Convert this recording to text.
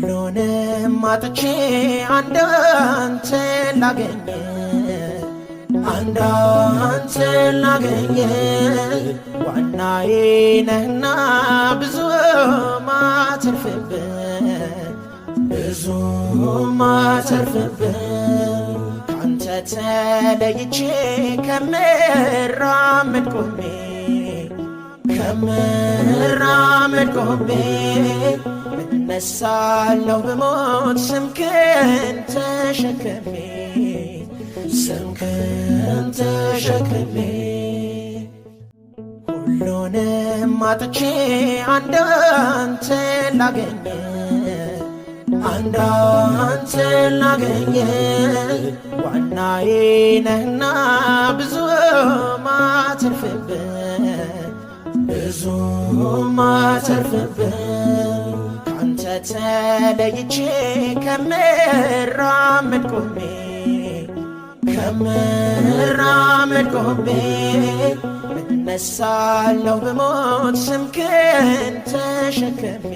ሁሉንም አጥቼ አንዳንተን ላገኘ አንዳንተን ላገኘ ዋናዬ ነህና ብዙ ማተርፍብህ ብዙ ማተርፍብህ ካንተ ተለይቼ ከምራመድ ቆሜ እነሳለሁ ብሞት ስምህን ተሸክሜ ሁሉንም አጥቼ አንዳንተን ላገኘ ዋናዬ ነህና ብዙ ማተርፍብህ ካንተ ተለይቼ ከምራመድ ቆሜ እነሳለሁ ብሞት ስምህን ተሸክሜ